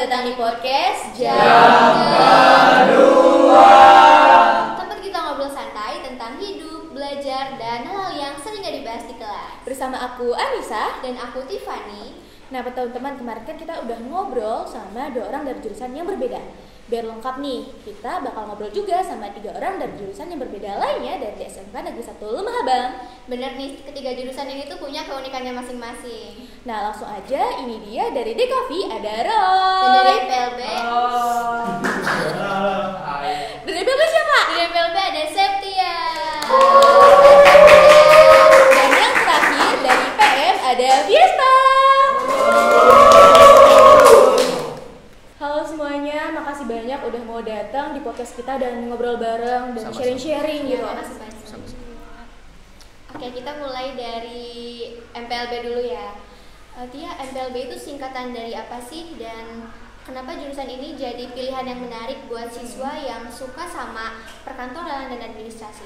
datang di podcast Jam Kedua. Tempat kita ngobrol santai tentang hidup, belajar, dan hal yang sering gak dibahas di kelas. Bersama aku Anissa dan aku Tiffany. Nah, teman-teman, kemarin kan kita udah ngobrol sama 2 orang dari jurusan yang berbeda. Biar lengkap nih, kita bakal ngobrol juga sama 3 orang dari jurusan yang berbeda lainnya dari SMK Negeri 1 Lemah Abang. Bener nih, ketiga jurusan ini tuh punya keunikannya masing-masing. Nah, langsung aja, ini dia dari DKV ada Roy. Dan dari PLB. Dari PLB siapa? Dari PLB ada Septia. Dan yang terakhir dari PM ada Fiesta. Halo semuanya, makasih banyak udah mau datang di podcast kita dan ngobrol bareng dan sharing-sharing gitu. Makasih banyak. Oke, kita mulai dari MPLB dulu ya. Tia, MPLB itu singkatan dari apa sih dan kenapa jurusan ini jadi pilihan yang menarik buat siswa yang suka sama perkantoran dan administrasi?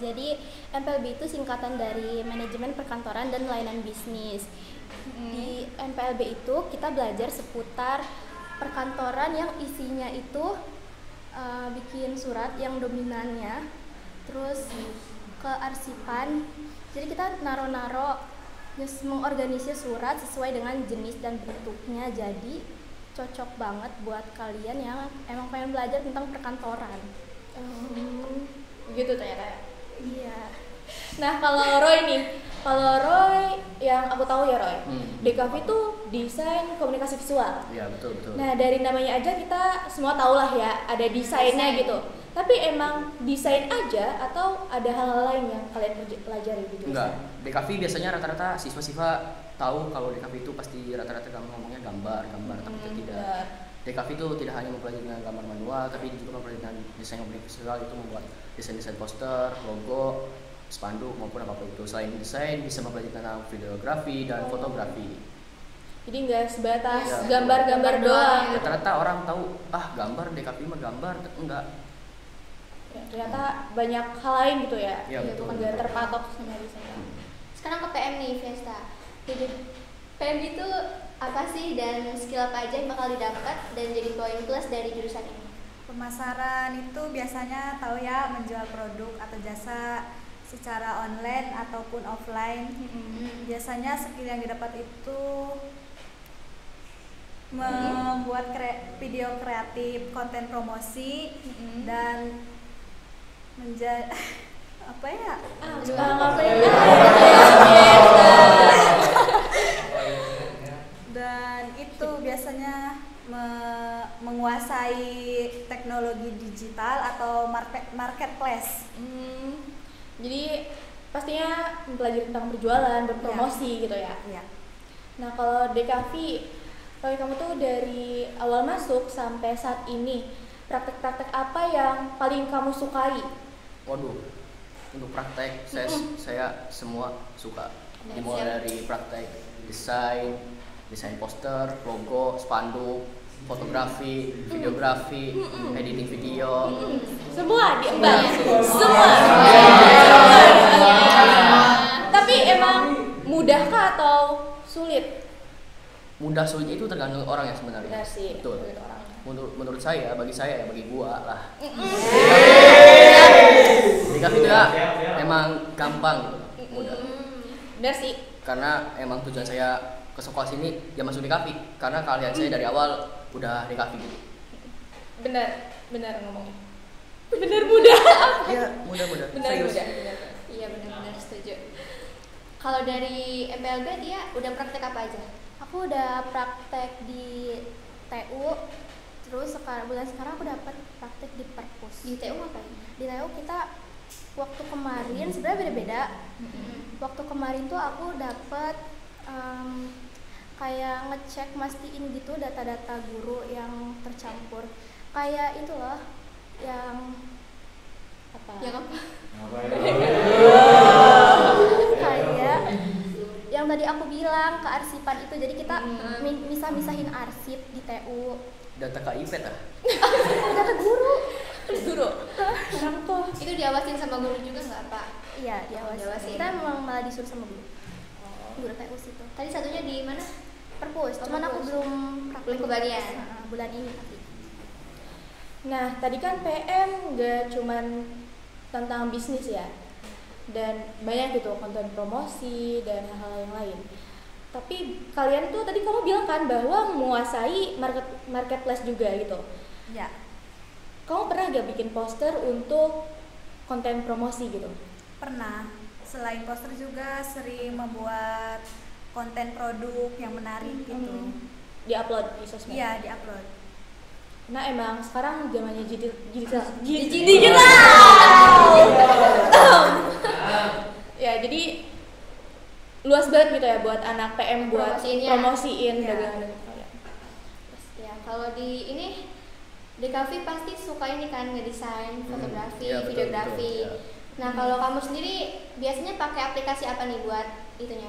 Jadi MPLB itu singkatan dari Manajemen Perkantoran dan Layanan Bisnis. Di MPLB itu kita belajar seputar perkantoran yang isinya itu bikin surat yang dominannya, terus kearsipan. Jadi kita naro-naro mengorganisir surat sesuai dengan jenis dan bentuknya. Jadi cocok banget buat kalian yang emang pengen belajar tentang perkantoran. Gitu ternyata. Iya. Nah, kalau Roy yang aku tahu ya Roy, DKV itu desain komunikasi visual. Iya, betul. Nah, dari namanya aja kita semua tahu lah ya, ada desainnya gitu. Tapi emang desain aja atau ada hal-hal lain yang kalian pelajari di jurusan? Enggak, DKV biasanya rata-rata siswa-siswa tahu kalau DKV itu pasti rata-rata ngomongnya gambar, tapi tidak. DKV itu tidak hanya mempelajari dengan gambar manual, tapi juga mempelajari dengan desain komunikasi visual, itu membuat desain-desain poster, logo, spanduk maupun apapun itu. Selain desain, bisa mempelajari tentang videografi dan fotografi. Jadi nggak sebatas gambar-gambar doang. Rata-rata orang tahu, gambar DKV mah gambar, enggak. Ya, ternyata banyak hal lain gitu ya. Iya, betul. Nggak terpatok sama desain. Sekarang ke PM nih, Fiesta. Jadi PM itu apa sih dan skill apa aja yang bakal didapat dan jadi poin plus dari jurusan ini? Pemasaran itu biasanya tahu ya, menjual produk atau jasa secara online ataupun offline. Biasanya skill yang didapat itu membuat video kreatif, konten promosi, dan apa ya? Dan itu biasanya menguasai teknologi digital atau marketplace. Jadi pastinya mempelajari tentang berjualan, berpromosi gitu ya. Iya. Nah, kalau DKV, Roy, kamu tuh dari awal masuk sampai saat ini, praktek-praktek apa yang paling kamu sukai? Waduh, untuk praktek saya semua suka. Dimulai dari praktek desain poster, logo, spanduk, fotografi, videografi, editing video. Semua diemban. Semua. Tapi emang mudahkah atau sulit? Mudah sulitnya itu tergantung orang ya sebenarnya. Benar sih. Betul. Menurut saya, bagi gua lah. DKV itu ya emang gampang gitu, mudah. Benar sih. Karena emang tujuan saya ke sekolah sini ya masuk DKV, karena kalian saya dari awal udah DKV gitu. Benar ngomongnya. Benar mudah. Iya, mudah. Serius. Iya, benar setuju. Kalau dari MPLB dia udah praktek apa aja? Aku udah praktek di TU, terus bulan sekarang aku dapat praktek di Perpus. Di TU apa ya? Di TU kita waktu kemarin sebenarnya beda-beda. Waktu kemarin tuh aku dapat kayak ngecek mastiin gitu data-data guru yang tercampur. Kayak itu loh yang apa? Yang apa? Kayak yang tadi aku bilang kearsipan itu. Jadi kita misah-misahin arsip di TU. Data KIP Data guru. Orang tuh Itu diawasin sama guru juga nggak, Pak? Iya, diawasin. Diawasin. Kita memang malah disuruh sama guru. Guru TU situ. Tadi satunya di mana? perpus, cuman aku perpus. belum Belum kebagian. bulan ini tapi. Nah, tadi kan PM nggak cuman tentang bisnis ya, dan banyak gitu konten promosi dan hal-hal yang lain. Tapi kalian tuh tadi kamu bilang kan bahwa menguasai marketplace juga gitu. Ya, Kamu pernah gak bikin poster untuk konten promosi gitu? pernah. Selain poster juga sering membuat konten produk yang menarik gitu. Di-upload di sosmed? Iya, diupload. Nah emang sekarang zamannya digital. Ya jadi luas banget gitu ya buat anak PM buat promosiin Iya. dagangan kalian. Ya, kalau di ini di cafe pasti suka ini kan ngedesain, fotografi, Iya, betul, videografi. betul, ya. Nah, kalau kamu sendiri biasanya pakai aplikasi apa nih buat itunya?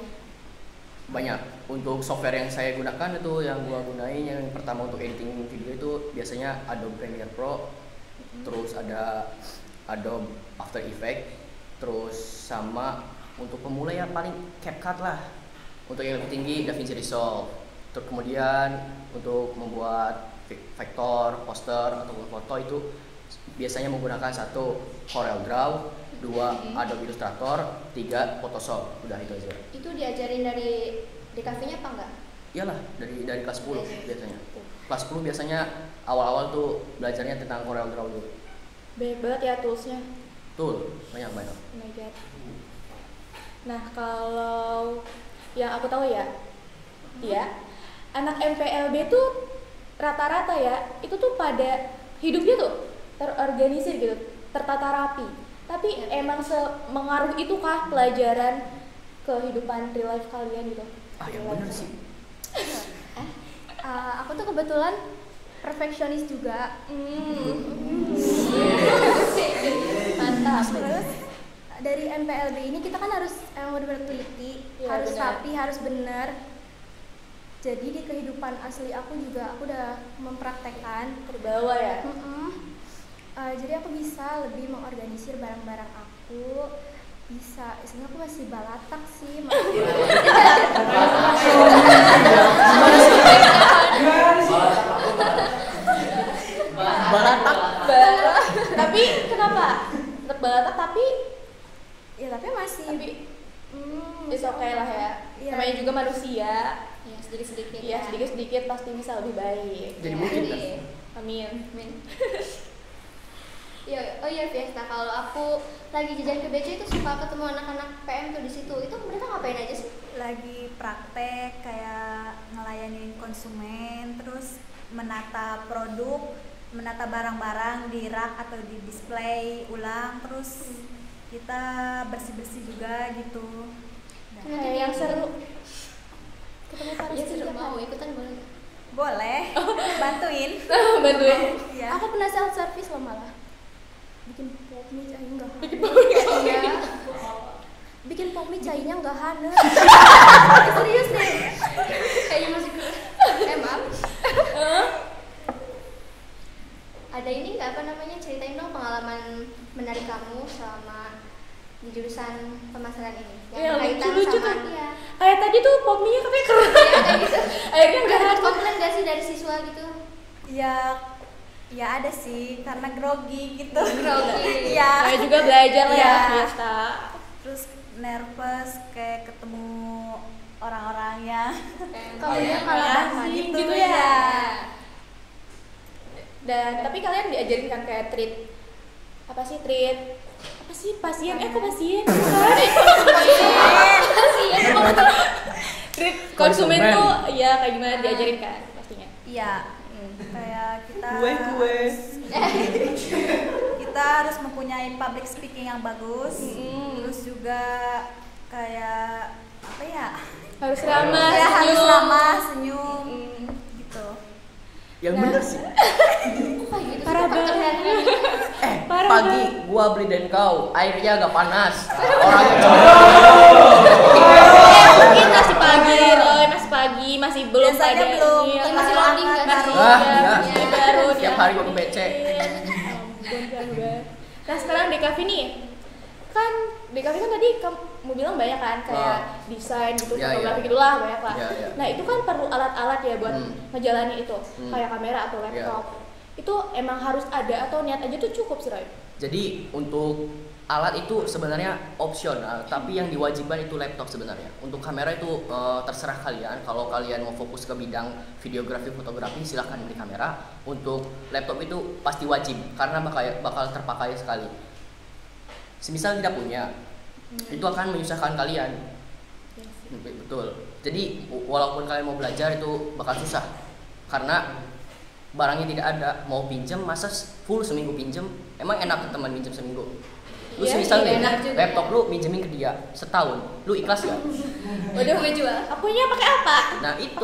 Banyak. Untuk software yang saya gunakan itu yang gua gunain yang pertama untuk editing video itu biasanya Adobe Premiere Pro, terus ada Adobe After Effects, terus sama untuk pemula ya paling CapCut lah. Untuk yang lebih tinggi DaVinci Resolve. Terus kemudian untuk membuat vektor, poster ataupun foto itu biasanya menggunakan 1 CorelDRAW, 2 Adobe Illustrator, 3 Photoshop. Udah itu aja. Itu diajarin dari di cafe-nya apa enggak? Iyalah dari kelas 10 biasanya. Kelas 10 biasanya awal-awal tuh belajarnya tentang CorelDRAW dulu. Banyak banget ya toolsnya. Betul, banyak. Oh my God. Nah kalau yang aku tahu ya, anak MPLB tuh rata-rata ya itu tuh pada hidupnya tuh terorganisir gitu, tertata rapi. Tapi emang semengaruh itukah pelajaran kehidupan real life kalian gitu? Yang bener sih. Aku tuh kebetulan perfeksionis juga. Mantap. Terus dari MPLB ini kita kan harus benar-benar teliti, Ya, harus benar. rapi, harus benar. Jadi di kehidupan asli aku juga aku udah mempraktekkan. Terbawa ya. Jadi aku bisa lebih mengorganisir barang-barang aku. Bisa, istilahnya aku masih balatak sih. Balatak. Tapi kenapa? Tetap balatak tapi Ya tapi masih. it's okay lah ya. Iya. Namanya juga manusia. Ya, sedikit-sedikit. Ya sedikit-sedikit pasti bisa lebih baik. Jadi mungkin kan? Amin. Amin. Ya, oh iya Fiesta, kalau aku lagi jajan ke BC itu suka ketemu anak-anak PM tuh di situ. Itu mereka ngapain aja sih? Lagi praktek kayak ngelayanin konsumen, terus menata produk, menata barang-barang di rak atau di display ulang, terus kita bersih-bersih juga gitu. Kayak yang seru. Ketemu para Ya seru, setiap mau hari. ikutan boleh. Boleh, bantuin. Bantuin. Ya. Aku pernah self service loh malah. Bikin pop mie cahaya enggak. Iya. Bikin pop mie cahayanya enggak hangat. Serius deh. Kayaknya masih maaf. Ada ini nggak apa namanya, ceritain dong pengalaman menarik kamu selama di jurusan pemasaran ini Yang berkaitan lucu-lucu sama tuh. dia. Kayak tadi tuh pop mie katanya keren. Ya kayak gitu. Akhirnya Udah enggak dapat komplain gak sih dari siswa gitu? Ya ada sih karena grogi gitu. Grogi. Iya. Saya juga belajar lah ya, Iya. Fiesta. Terus nervous kayak ketemu orang-orangnya. Kamunya kalau Asing gitu ya. Dan tapi kalian diajarin kan kayak treat apa sih pasien? Kok pasien? Treat konsumen Konsumen. tuh ya kayak gimana diajarin kan pastinya. Iya. Kayak kita Gue. kita harus mempunyai public speaking yang bagus. Terus juga kayak apa ya? Harus ramah, Ya, harus senyum. ramah, senyum gitu. Yang bener sih. Parah banget. Parah Pagi gua beli dan kau, airnya agak panas. Orangnya Mungkin masih pagi, Roy, masih pagi, masih belum Biasanya pada belum, ini, masih terlalu loading kan? hangat, masih baru. ya, masih baru Tiap dia. hari gua ke BC. Ampun, parah banget. Nah sekarang di cafe nih kan DKV kan tadi kamu bilang banyak kan kayak desain gitu, fotografi gitulah banyak lah. Nah itu kan perlu alat-alat ya buat ngejalani itu, kayak kamera atau laptop. Itu emang harus ada atau niat aja tuh cukup sih, Roy? Jadi untuk alat itu sebenarnya opsional, tapi yang diwajibkan itu laptop sebenarnya. Untuk kamera itu terserah kalian. Kalau kalian mau fokus ke bidang videografi, fotografi, silahkan beli kamera. Untuk laptop itu pasti wajib karena bakal terpakai sekali. Semisal tidak punya, itu akan menyusahkan kalian. Betul. Jadi walaupun kalian mau belajar itu bakal susah karena barangnya tidak ada. Mau pinjam masa full seminggu pinjam, emang enak ke teman pinjam seminggu? Lu semisal nih laptop lu minjemin ke dia setahun, lu ikhlas gak? Waduh, gue jual. Akunya pakai apa? Nah itu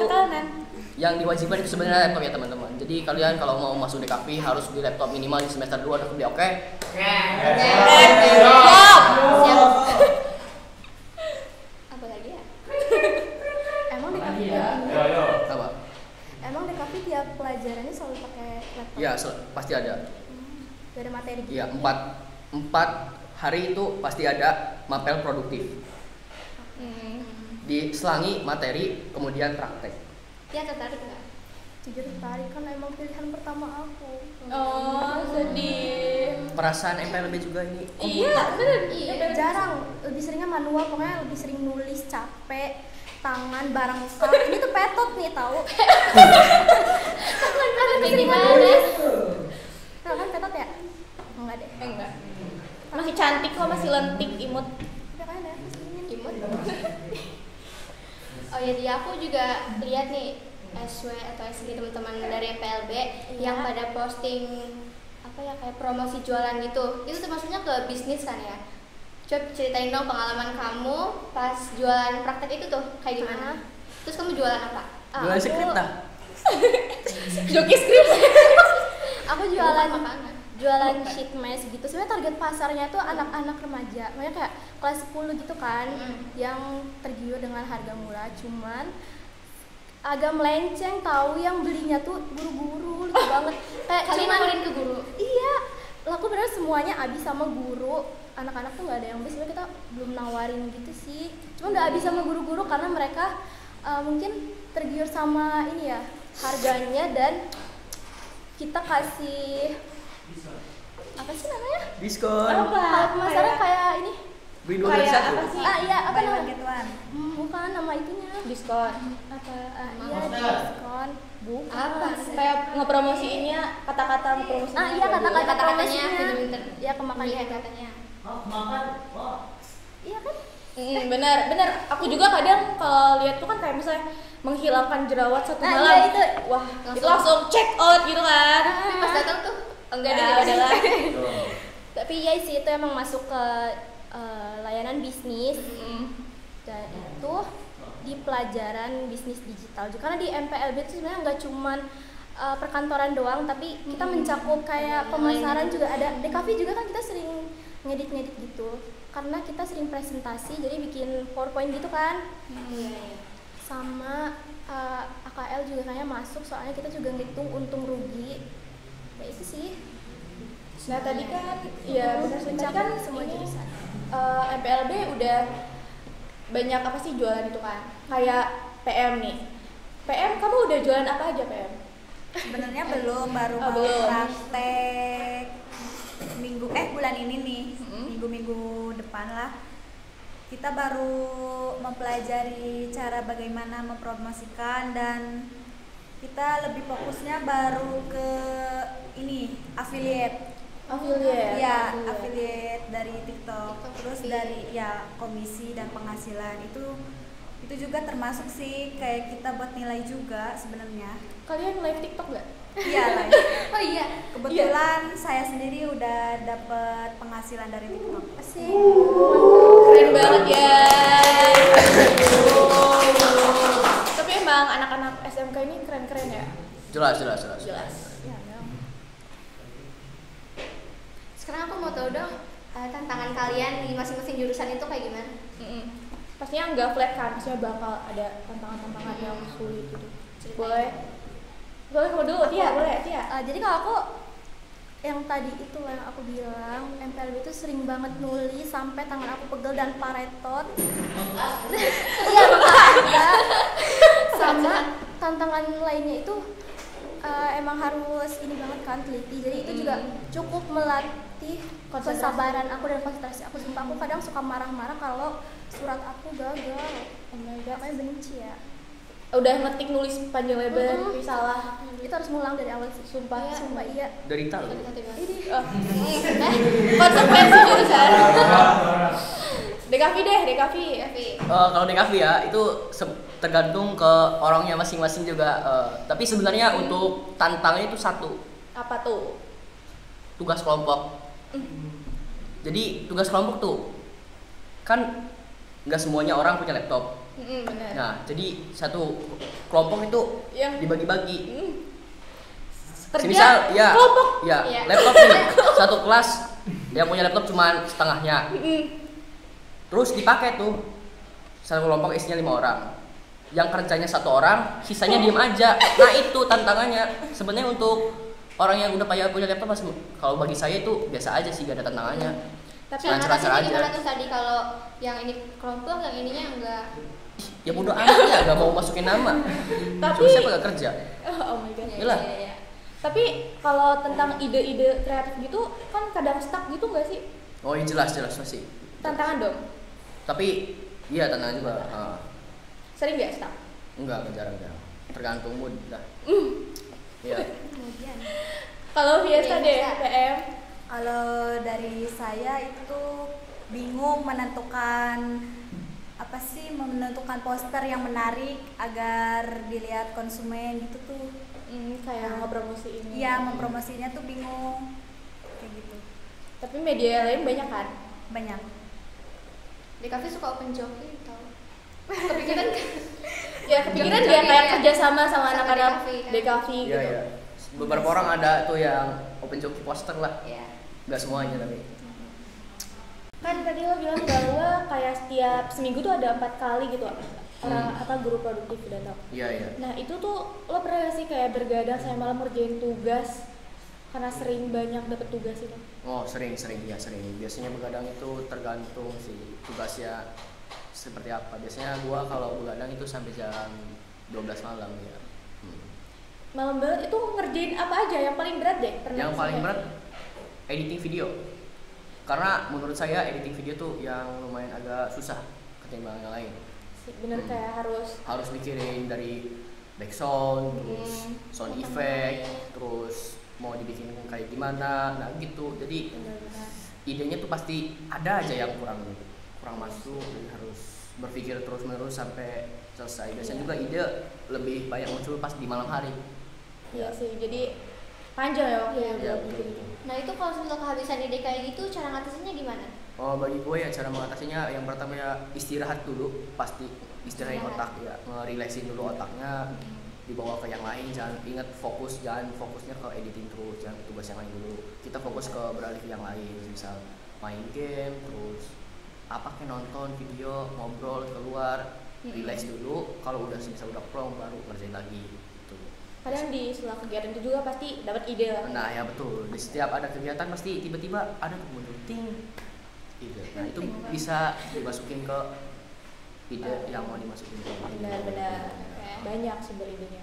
yang diwajibkan itu sebenarnya laptop ya teman-teman. Jadi kalian kalau mau masuk DKV harus beli laptop minimal di semester 2 udah beli, oke? Siap. Apa lagi ya? Emang DKV Apa? Emang DKV tiap pelajarannya selalu pakai laptop? Iya, pasti ada. Gak ada materi gitu? Iya, 4 hari itu pasti ada mapel produktif. Diselangi materi, kemudian praktek. Ya tertarik nggak? Jujur tertarik, kan emang pilihan pertama aku. Oh, sedih. Perasaan MPLB juga ini. Iya, bener. Iya, jarang. Lebih seringnya manual, pokoknya lebih sering nulis, capek, tangan, barang stuck. Ini tuh petot nih, tahu? Kan lebih sering nulis. Nah, kan petot ya? Enggak deh. Enggak. Masih cantik kok, masih lentik, imut. Udah kan ada, Imut. Oh ya, di aku juga lihat nih SW atau SG teman-teman dari MPLB yang pada posting apa ya kayak promosi jualan gitu. Itu termasuknya ke bisnis kan ya? Coba ceritain dong pengalaman kamu pas jualan praktek itu tuh kayak gimana? Terus kamu jualan apa? Jualan skrip dah. Joki skrip. Aku jualan sheet mask gitu. Sebenarnya target pasarnya tuh anak-anak remaja, makanya kayak kelas 10 gitu kan, yang tergiur dengan harga murah. Cuman agak melenceng, tahu yang belinya tuh guru-guru, lucu banget. Kayak Kalian nawarin ke guru? Iya, laku bener semuanya habis sama guru. Anak-anak tuh nggak ada yang beli, sebenarnya kita belum nawarin gitu sih. Cuma udah habis sama guru-guru karena mereka mungkin tergiur sama ini ya harganya, dan kita kasih apa sih namanya? Diskon. Kalau pemasaran kayak ini. Beli 2 dari 1. Apa sih? Iya, apa Buy one namanya? get one. Bukan nama itunya. Diskon. Apa? Iya, diskon. Bukan. Apa sih? Kayak ngepromosiinnya, kata-kata ngepromosiinnya. Iya, kata-kata Kata-katanya promosinya. pinter-pinter. Ya, kemakan Iya, gitu. katanya. Iya kan? Benar. Aku juga kadang kalau lihat tuh kan kayak misalnya menghilangkan jerawat 1 malam. Iya, itu. Wah, itu langsung check out gitu kan. Tapi pas datang tuh enggak Ya, ada udahlah. Tapi iya sih, itu emang masuk ke layanan bisnis. Dan itu di pelajaran bisnis digital juga, karena di MPLB itu sebenarnya nggak cuman perkantoran doang, tapi kita mencakup kayak pemasaran juga ada. DKV juga kan kita sering ngedit gitu, karena kita sering presentasi, jadi bikin PowerPoint gitu kan. Sama AKL juga kayaknya masuk, soalnya kita juga ngitung untung rugi. Ya itu sih. Nah tadi kan, ya benar sih, tadi kan semua ini, jurusan. MPLB udah banyak apa sih jualan itu kan? Kayak PM nih. PM, kamu udah jualan apa aja PM? Sebenarnya belum, baru mau belum. praktek bulan ini nih, minggu-minggu depan lah. Kita baru mempelajari cara bagaimana mempromosikan, dan kita lebih fokusnya baru ke ini affiliate. Iya, affiliate dari TikTok. Terus dari ya komisi dan penghasilan itu juga termasuk sih kayak kita buat nilai juga sebenarnya. Kalian live TikTok nggak? Iya lah. Oh iya. Kebetulan saya sendiri udah dapet penghasilan dari TikTok. Asik. Keren banget ya. Tapi emang anak-anak SMK ini keren-keren ya. Jelas. Sekarang aku mau tahu dong tantangan kalian di masing-masing jurusan itu kayak gimana? Pastinya nggak flat kan, pastinya bakal ada tantangan-tantangan yang sulit gitu. Boleh kamu dulu, Tia, boleh Tia. Jadi kalau aku yang tadi itu yang aku bilang, MPLB itu sering banget nulis sampai tangan aku pegel dan paretot. Iya, ada. Sama tantangan lainnya itu emang harus ini banget kan, teliti. Jadi itu juga cukup melatih kesabaran aku dan konsentrasi aku. Sumpah aku kadang suka marah-marah kalau surat aku gagal. Oh my god, Makanya benci ya. udah ngetik nulis panjang lebar tapi salah. Itu harus ngulang dari awal sih. Sumpah, Sumpah iya. Derita loh. Ini konsekuensi jurusan. DKV deh, DKV. Kalau DKV ya itu tergantung ke orangnya masing-masing juga. Tapi sebenarnya untuk tantangannya itu satu, Apa tuh? tugas kelompok. Jadi tugas kelompok tuh kan nggak semuanya orang punya laptop. Benar. Nah, jadi satu kelompok itu Yang dibagi-bagi. kerja Misal ya, kelompok. ya Iya. laptop nih satu kelas yang punya laptop cuma setengahnya. Terus dipakai tuh satu kelompok isinya 5 orang. Yang kerjanya 1 orang, sisanya diem aja. Nah itu tantangannya. Sebenarnya untuk orang yang udah punya laptop, kalau bagi saya itu biasa aja sih, gak ada tantangannya. Tapi Lancar-lancar aja. Gimana tuh tadi kalau yang ini kelompok, yang ininya enggak? Ya bodo amat ya, gak mau masukin nama. Tapi Terus siapa gak kerja? oh my god. Iyalah. Iya. Tapi kalau tentang ide-ide kreatif gitu kan kadang stuck gitu nggak sih? Oh iya jelas pasti. Tantangan dong. Tapi iya tantangan juga. Sering nggak stuck? Enggak, jarang-jarang. Tergantung mood lah. Iya. Kemudian Kalau biasa Iya, deh, bisa. PM. Kalau dari saya itu bingung menentukan poster yang menarik agar dilihat konsumen gitu tuh. Kayak ngepromosi ini. Iya, mempromosinya tuh bingung kayak gitu. Tapi media lain banyak kan? Banyak. di kafe suka open joki tau. Kepikiran kan? Ya kepikiran Joki, dia kayak iya. kerjasama sama Sama anak-anak DKV kan. DKV Iya gitu. iya. Beberapa orang ada tuh yang open joki poster lah. Iya. Nggak semuanya tapi. Kan tadi lo bilang bahwa kayak setiap seminggu tuh ada 4 kali gitu orang guru produktif udah tau. Iya iya. Nah itu tuh lo pernah gak sih kayak bergadang sampai malam ngerjain tugas karena sering banyak dapet tugas itu? Oh sering. Biasanya begadang itu tergantung sih tugasnya seperti apa. Biasanya gua kalau begadang itu sampai jam 12 malam ya. Malam banget itu ngerjain apa aja yang paling berat deh? Pernah Yang sih paling kayak- berat editing video. Karena menurut saya editing video tuh yang lumayan agak susah ketimbang yang lain. Bener kayak Harus mikirin dari background, terus sound effect, terus mau dibikin kayak gimana, nah gitu. Jadi bener-bener. idenya tuh pasti ada aja yang kurang masuk, jadi harus berpikir terus menerus sampai selesai. Biasanya juga ide lebih banyak muncul pas di malam hari. Iya sih, jadi panjang ya waktu Iya, yang iya, buat bikin itu. Nah itu kalau misalnya kehabisan ide kayak gitu, cara ngatasinnya gimana? Oh bagi gue ya cara mengatasinya yang pertama ya istirahat dulu, pasti istirahatin otak ya, ngerileksin dulu otaknya, dibawa ke yang lain. Jangan ingat jangan fokusnya ke editing terus, jangan ke tugas yang lain dulu. Kita fokus ke beralih ke yang lain, misal main game, terus apa kayak nonton video, ngobrol keluar, relax dulu. Kalau udah plong baru ngerjain lagi gitu. Kadang di setelah kegiatan itu juga pasti dapat ide lah. Nah ya betul, di setiap ada kegiatan pasti tiba-tiba ada tuh muncul ting ide. Nah itu bisa dimasukin ke ide yang mau dimasukin ke Benar-benar banyak sumber idenya.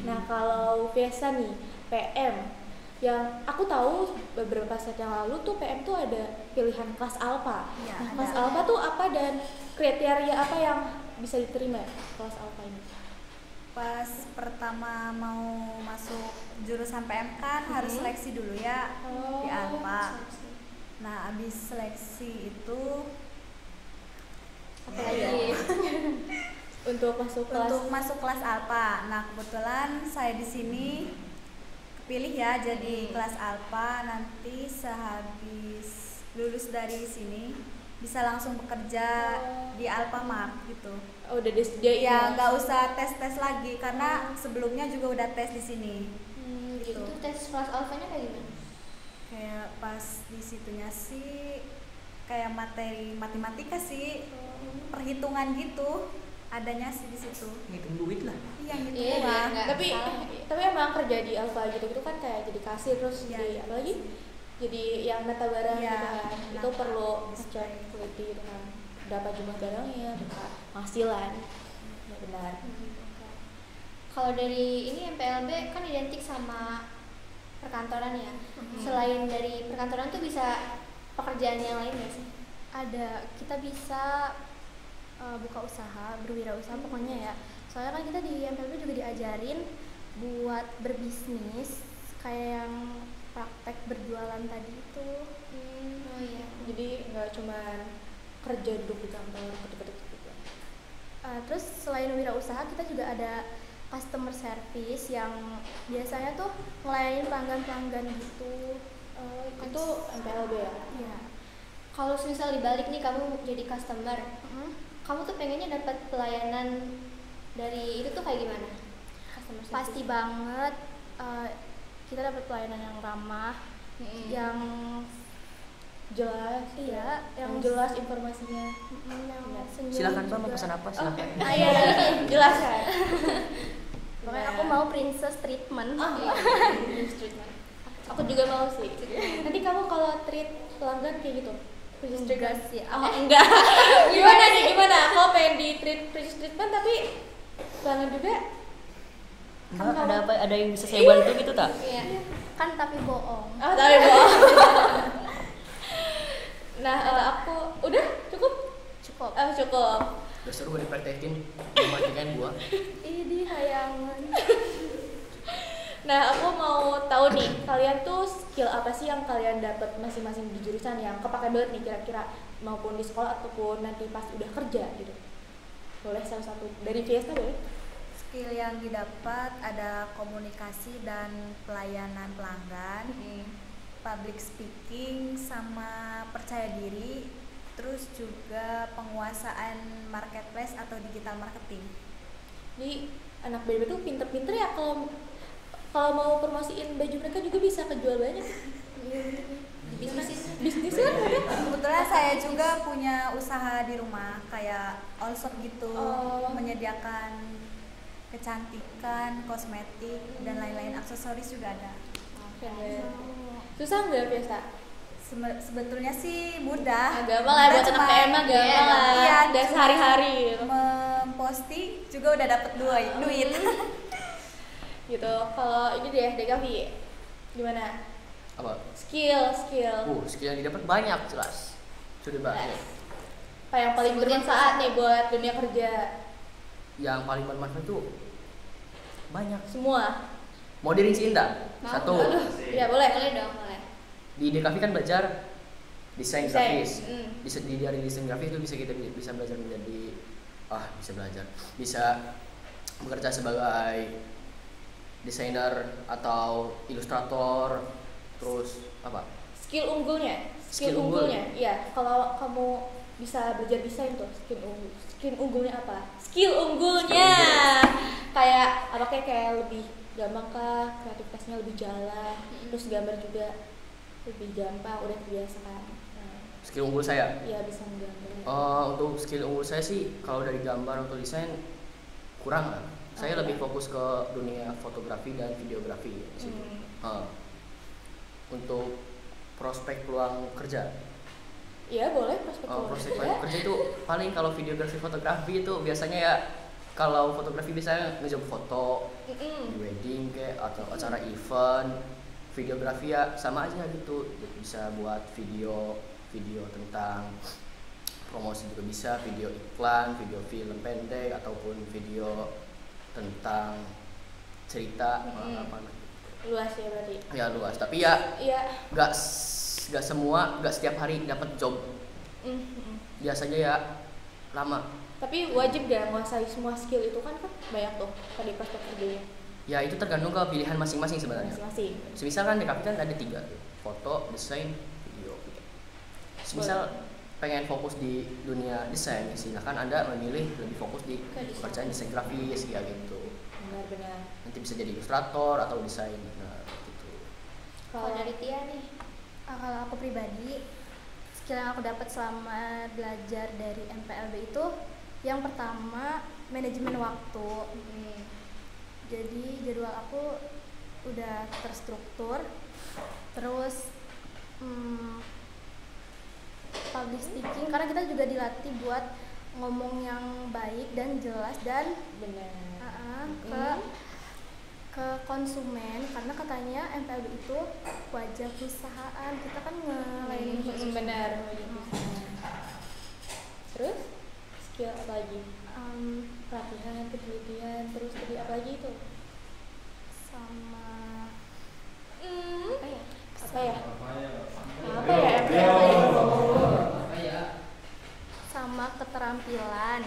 Nah kalau biasa nih PM yang aku tahu beberapa set yang lalu tuh PM tuh ada pilihan kelas alpha. Iya, Nah ada. kelas alpha tuh apa dan kriteria apa yang bisa diterima kelas alpha ini? Pas pertama mau masuk jurusan PM kan harus seleksi dulu ya di Alfa. Nah, abis seleksi itu Apa lagi? Untuk masuk kelas. untuk masuk kelas Alfa. Nah, kebetulan saya di sini kepilih ya jadi kelas Alfa. Nanti sehabis lulus dari sini bisa langsung bekerja di Alfamart gitu. Oh, udah disediain. Ya nggak usah tes lagi karena sebelumnya juga udah tes di sini. Itu tes kelas alfanya kayak gimana? Kayak pas di situnya sih kayak materi matematika sih, perhitungan gitu. adanya sih di situ. Ngitung duit lah. Iya gitu. Iya, Wah. nggak Tapi emang kerja di Alfa gitu kan kayak jadi kasir terus Iya, di iya. apa lagi? Jadi yang nata barang Iya, gitu kan. Itu nata, perlu display. ngecek teliti gitu kan. Berapa jumlah barangnya, berapa penghasilan. Ya benar. Kalau dari ini MPLB kan identik sama perkantoran ya. Selain dari perkantoran tuh bisa pekerjaan yang lain nggak sih? Ada, kita bisa buka usaha, berwirausaha pokoknya ya. Soalnya kan kita di MPLB juga diajarin buat berbisnis kayak yang praktek berjualan tadi itu. Oh iya. Jadi nggak cuma kerja duduk di kantor ketik-ketik gitu. Terus selain wirausaha kita juga ada customer service yang biasanya tuh ngelayanin pelanggan-pelanggan gitu. Itu MPLB ya? Iya. Kalau misal dibalik nih kamu jadi customer, kamu tuh pengennya dapat pelayanan dari itu tuh kayak gimana? Customer service. Pasti banget kita dapat pelayanan yang ramah, yang Jelas. iya, Yang jelas informasinya. yang senyum Silakan Pak, mau juga. pesan apa? Silakan. Iya, jelas kan? Pokoknya aku mau princess treatment. Treatment. Aku juga mau sih. Nanti kamu kalau treat pelanggan kayak gitu? Princess Enggak treatment? sih. Oh, enggak. Gimana nih? Gimana? Kau pengen di treat princess treatment tapi pelanggan juga? Mbak, ada apa? Ada yang bisa saya bantu gitu tak? Iya. Kan tapi bohong. Oh, tapi bohong. Nah, aku udah cukup. Cukup. Cukup. Udah seru gue dipraktekin, mematikan gua. Ini hayangan. Nah, aku mau tahu nih, kalian tuh skill apa sih yang kalian dapat masing-masing di jurusan yang kepake banget nih kira-kira maupun di sekolah ataupun nanti pas udah kerja gitu. Boleh salah satu dari Fiesta boleh? Skill yang didapat ada komunikasi dan pelayanan pelanggan, public speaking sama percaya diri, terus juga penguasaan marketplace atau digital marketing. Jadi anak BB tuh pinter-pinter ya kalau mau promosiin baju mereka juga bisa kejual banyak. Bisnis kan ada. Kebetulan saya juga punya usaha di rumah kayak all shop gitu, menyediakan kecantikan, kosmetik dan lain-lain, aksesoris juga ada. Susah nggak Fiesta? Sebetulnya sih mudah. Gampang lah buat anak PM mah gampang lah. Iya, Dan cuma sehari-hari gitu. memposting juga udah dapet duit. Gitu. Kalau ini deh Dekavi gimana? Apa? Skill. Skill yang didapat banyak jelas. Sudah banyak. Apa yang paling bermanfaat nih buat dunia kerja? Yang paling bermanfaat itu banyak. Semua. Mau dirinciin tak? Satu. Ya boleh. Boleh dong, boleh. Di DKV kan belajar desain Desain, grafis. Dari desain grafis itu kita bisa belajar menjadi bisa bekerja sebagai desainer atau ilustrator, terus apa? Skill unggulnya. Skill unggul. Iya, kalau kamu bisa belajar desain tuh skill unggulnya apa? Skill unggulnya. Kayak apa kayak lebih gampang kah? Kreativitasnya lebih jalan. Terus gambar juga lebih gampang, udah terbiasa kan. Skill unggul saya. Iya, bisa menggambar. Untuk skill unggul saya sih kalau dari gambar atau desain kurang lah. Saya lebih fokus ke dunia fotografi dan videografi di situ. Untuk prospek peluang kerja. Iya, boleh prospek Prospek peluang kerja itu paling kalau videografi fotografi itu biasanya ya kalau fotografi biasanya ngejob foto di wedding kayak atau acara event. Videografi ya sama aja gitu, bisa buat video tentang promosi juga bisa, video iklan, video film pendek ataupun video tentang cerita apa luas ya berarti. ya luas, tapi ya Iya. nggak setiap hari dapat job, biasanya ya lama. Tapi wajib gak menguasai semua skill itu kan banyak tuh tadi prospek kerjanya Ya itu tergantung ke pilihan masing-masing sebenarnya. masing-masing. Semisal kan DKV kan ada 3 tuh, foto, desain, video. Semisal pengen fokus di dunia desain, silakan Anda memilih lebih fokus di pekerjaan desain grafis ya gitu. Benar-benar. Nanti bisa jadi ilustrator atau desain, nah gitu. Kalau dari Tia nih, Kalau aku pribadi, skill yang aku dapat selama belajar dari MPLB itu yang pertama manajemen waktu. Jadi jadwal aku udah terstruktur. Terus public speaking, karena kita juga dilatih buat ngomong yang baik dan jelas dan ke konsumen, karena katanya MPLB itu wajah perusahaan, kita kan ngelayanin benar. Terus skill apa lagi? Pelatihan, ketelitian, terus tadi apa lagi itu? Sama apa ya MPLB? sama keterampilan.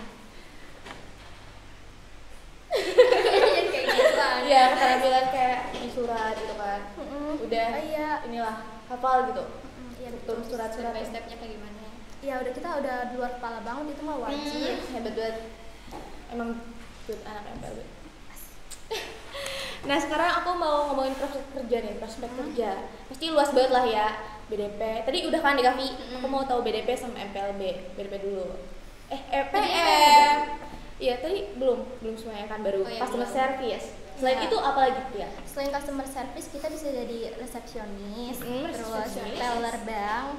Ya, keterampilan kayak di surat gitu kan. Udah inilah hafal gitu. Iya, betul, surat-surat Step by stepnya kayak gimana? Ya udah, kita udah di luar kepala banget, itu mah wajib. Hebat banget. Emang good anak MPLB. Nah, sekarang aku mau ngomongin prospek kerja nih, prospek kerja. Pasti luas banget lah ya. BDP. Tadi udah kan di Kavi. Aku mau tahu BDP sama MPLB. BDP dulu. PM. Iya, tadi belum semuanya kan, baru customer service. Selain itu apa lagi ya? Selain customer service, kita bisa jadi resepsionis, terus teller bank,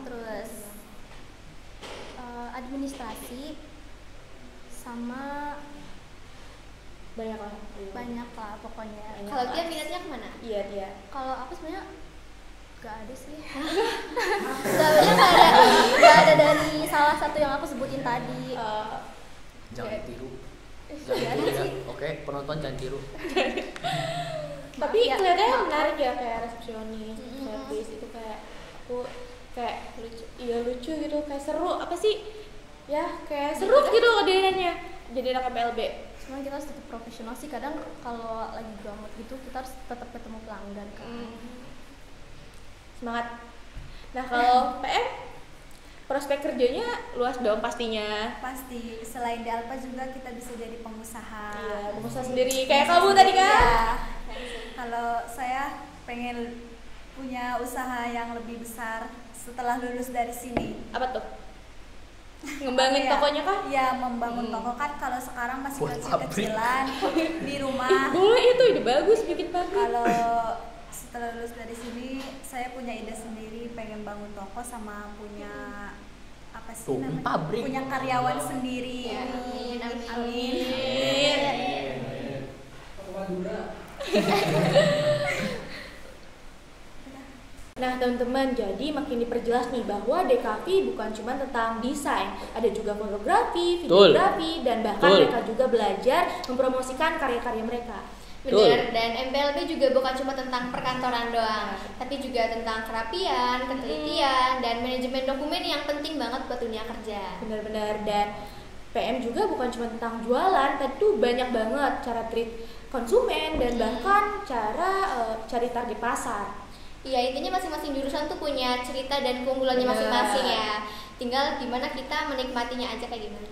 terus administrasi, sama banyak lah pokoknya. Kalau dia minatnya kemana? Iya, dia. Kalau aku sebenarnya gak ada sih. Gak ada dari salah satu yang aku sebutin tadi. Jangan tiru. Jangan tiru ya. Oke, penonton jangan tiru. Tapi kelihatannya menarik ya, kayak resepsionis, service itu kayak aku kayak lucu gitu, kayak seru. Apa sih? Ya, kayak seru gitu kedengarannya. Jadi anak MPLB. Cuman kita harus tetap profesional sih, kadang kalau lagi gamut gitu kita harus tetap ketemu pelanggan kan. Semangat. Nah, kalau PM prospek kerjanya luas dong pastinya. Pasti, selain di Alpa juga kita bisa jadi pengusaha. Iya, pengusaha sendiri kayak kamu tadi kan. Iya. Kalau saya pengen punya usaha yang lebih besar setelah lulus dari sini. Apa tuh? Ngembangin tokonya kah? Iya, membangun toko kan. Kalau sekarang masih kecil-kecilan di rumah. Boleh itu ide bagus, bikin pabrik. Kalau setelah lulus dari sini, saya punya ide sendiri, pengen bangun toko sama punya apa sih namanya? Pabrik. Punya karyawan sendiri. Amin. Nah, teman-teman, jadi makin diperjelas nih bahwa DKV bukan cuma tentang desain, ada juga fotografi, videografi, dan bahkan mereka juga belajar mempromosikan karya-karya mereka. Benar, dan MPLB juga bukan cuma tentang perkantoran doang, tapi juga tentang kerapian, ketelitian, dan manajemen dokumen yang penting banget buat dunia kerja. Benar-benar, dan PM juga bukan cuma tentang jualan, tapi tuh banyak banget cara treat konsumen dan bahkan cara cari target pasar. Iya, intinya masing-masing jurusan tuh punya cerita dan keunggulannya masing-masing ya. Tinggal gimana kita menikmatinya aja kayak gimana.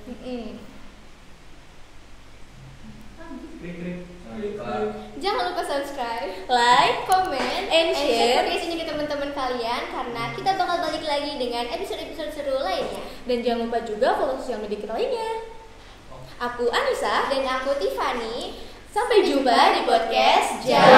Jangan lupa subscribe, like, comment, and share podcast ini ke teman-teman kalian, karena kita bakal balik lagi dengan episode-episode seru lainnya. Dan jangan lupa juga follow sosial media kita lainnya. Aku Anissa Dan aku Tiffany. Sampai jumpa di podcast Jam 2.